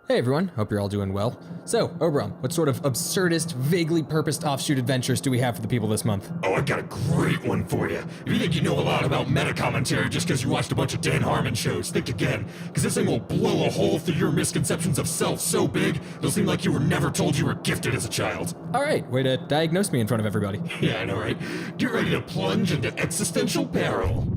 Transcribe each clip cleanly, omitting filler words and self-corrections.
Hey everyone, hope you're all doing well. So, Obram, what sort of absurdist, vaguely purposed offshoot adventures do we have for the people this month? Oh, I got a great one for you. If you think you know a lot about meta commentary just because you watched a bunch of Dan Harmon shows, think again, because this thing will blow a hole through your misconceptions of self so big, it'll seem like you were never told you were gifted as a child. Alright, way to diagnose me in front of everybody. Yeah, I know, right? Get ready to plunge into existential peril.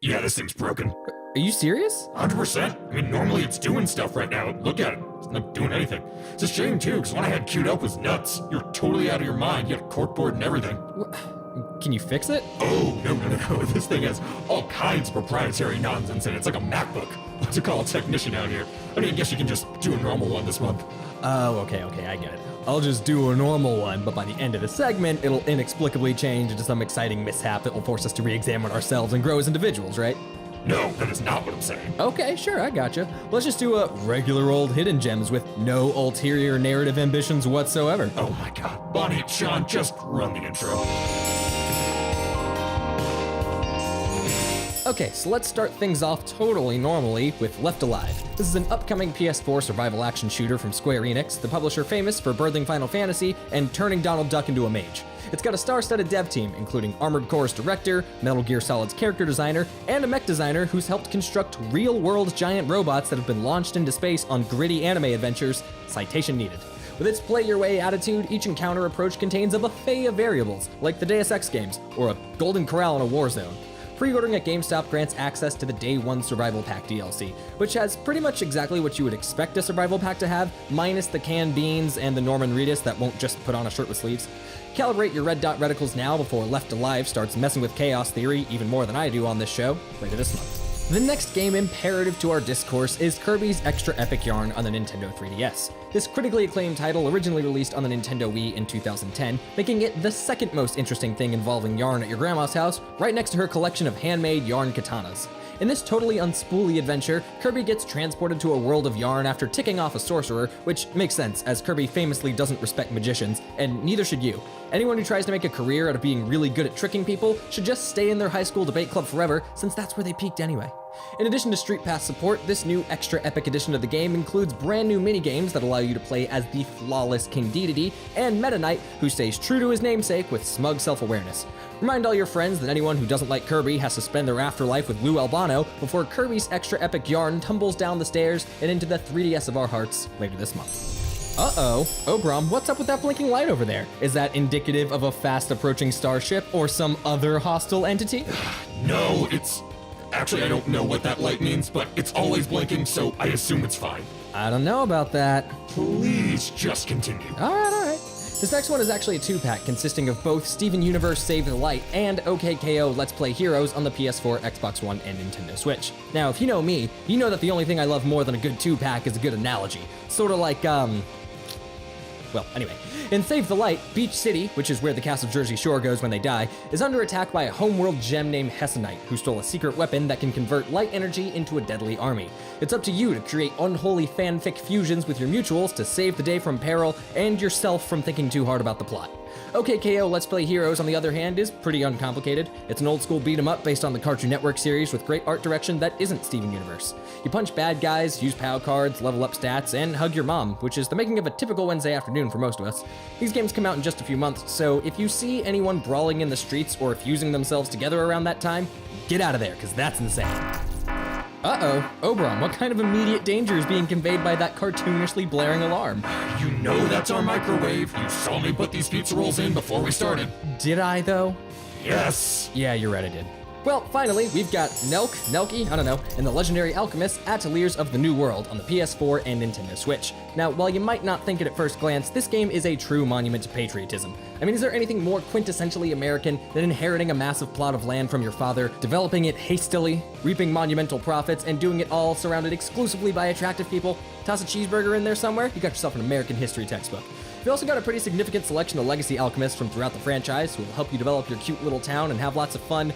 Yeah, this thing's broken. Are you serious? 100%. I mean, normally it's doing stuff right now. Look at it. It's not doing anything. It's a shame, too, because when I had queued up was nuts. You're totally out of your mind. You had a corkboard and everything. Can you fix it? Oh, no. This thing has all kinds of proprietary nonsense in it. It's like a MacBook. Let's call a technician out here. I mean, I guess you can just do a normal one this month. Oh, okay, I get it. I'll just do a normal one, but by the end of the segment, it'll inexplicably change into some exciting mishap that will force us to re-examine ourselves and grow as individuals, right? No, that is not what I'm saying. Okay, sure, I gotcha. Let's just do a regular old hidden gems with no ulterior narrative ambitions whatsoever. Oh my god. Bonnie and Sean, just run the intro. Okay, so let's start things off totally normally with Left Alive. This is an upcoming PS4 survival action shooter from Square Enix, the publisher famous for birthing Final Fantasy and turning Donald Duck into a mage. It's got a star-studded dev team, including Armored Core's director, Metal Gear Solid's character designer, and a mech designer who's helped construct real-world giant robots that have been launched into space on gritty anime adventures, citation needed. With its play-your-way attitude, each encounter approach contains a buffet of variables, like the Deus Ex games, or a Golden Corral in a war zone. Pre-ordering at GameStop grants access to the Day 1 Survival Pack DLC, which has pretty much exactly what you would expect a survival pack to have, minus the canned beans and the Norman Reedus that won't just put on a shirt with sleeves. Calibrate your red dot reticles now before Left Alive starts messing with chaos theory even more than I do on this show, later this month. The next game imperative to our discourse is Kirby's Extra Epic Yarn on the Nintendo 3DS. This critically acclaimed title originally released on the Nintendo Wii in 2010, making it the second most interesting thing involving yarn at your grandma's house, right next to her collection of handmade yarn katanas. In this totally unspooly adventure, Kirby gets transported to a world of yarn after ticking off a sorcerer, which makes sense, as Kirby famously doesn't respect magicians, and neither should you. Anyone who tries to make a career out of being really good at tricking people should just stay in their high school debate club forever, since that's where they peaked anyway. In addition to Street Pass support, this new extra epic edition of the game includes brand new minigames that allow you to play as the flawless King Dedede, and Meta Knight, who stays true to his namesake with smug self-awareness. Remind all your friends that anyone who doesn't like Kirby has to spend their afterlife with Lou Albano before Kirby's Extra Epic Yarn tumbles down the stairs and into the 3DS of our hearts later this month. Uh-oh, Obram, what's up with that blinking light over there? Is that indicative of a fast approaching starship or some other hostile entity? No, it's... Actually, I don't know what that light means, but it's always blinking, so I assume it's fine. I don't know about that. Please just continue. Alright. This next one is actually a 2-pack consisting of both Steven Universe Save the Light and OKKO Let's Play Heroes on the PS4, Xbox One, and Nintendo Switch. Now, if you know me, you know that the only thing I love more than a good 2-pack is a good analogy. Sorta like, well, anyway. In Save the Light, Beach City, which is where the cast of Jersey Shore goes when they die, is under attack by a homeworld gem named Hessonite, who stole a secret weapon that can convert light energy into a deadly army. It's up to you to create unholy fanfic fusions with your mutuals to save the day from peril and yourself from thinking too hard about the plot. OKKO Let's Play Heroes, on the other hand, is pretty uncomplicated. It's an old-school beat-em-up based on the Cartoon Network series with great art direction that isn't Steven Universe. You punch bad guys, use POW cards, level up stats, and hug your mom, which is the making of a typical Wednesday afternoon for most of us. These games come out in just a few months, so if you see anyone brawling in the streets or fusing themselves together around that time, get out of there, because that's insane. Uh-oh, Obram, what kind of immediate danger is being conveyed by that cartoonishly blaring alarm? You know that's our microwave. You saw me put these pizza rolls in before we started. Did I, though? Yes. Yeah, you're right, I did. Well, finally, we've got Nelky, I don't know, and the legendary alchemist Ateliers of the New World on the PS4 and Nintendo Switch. Now, while you might not think it at first glance, this game is a true monument to patriotism. I mean, is there anything more quintessentially American than inheriting a massive plot of land from your father, developing it hastily, reaping monumental profits, and doing it all surrounded exclusively by attractive people? Toss a cheeseburger in there somewhere, you got yourself an American history textbook. You've also got a pretty significant selection of legacy alchemists from throughout the franchise who will help you develop your cute little town and have lots of fun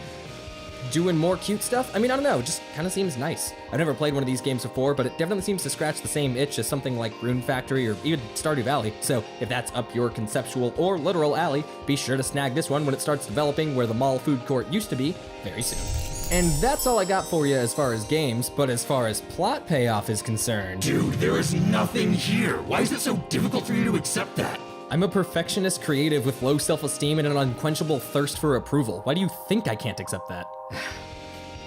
doing more cute stuff. I mean, I don't know, it just kind of seems nice. I've never played one of these games before, but it definitely seems to scratch the same itch as something like Rune Factory or even Stardew Valley. So if that's up your conceptual or literal alley, be sure to snag this one when it starts developing where the mall food court used to be very soon. And that's all I got for you as far as games, but as far as plot payoff is concerned... Dude, there is nothing here. Why is it so difficult for you to accept that? I'm a perfectionist creative with low self-esteem and an unquenchable thirst for approval. Why do you think I can't accept that?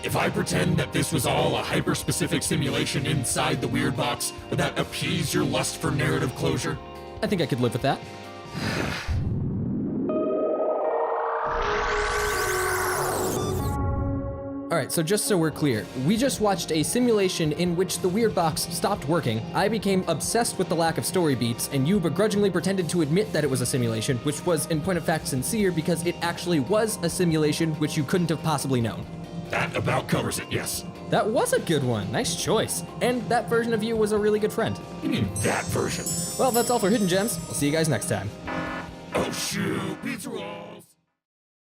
If I pretend that this was all a hyper-specific simulation inside the weird box, would that appease your lust for narrative closure? I think I could live with that. Alright, so just so we're clear, we just watched a simulation in which the weird box stopped working, I became obsessed with the lack of story beats, and you begrudgingly pretended to admit that it was a simulation, which was in point of fact sincere because it actually was a simulation which you couldn't have possibly known. That about covers it, yes. That was a good one, nice choice. And that version of you was a really good friend. You mean that version? Well, that's all for Hidden Gems. I'll see you guys next time. Oh shoot, pizza rolls!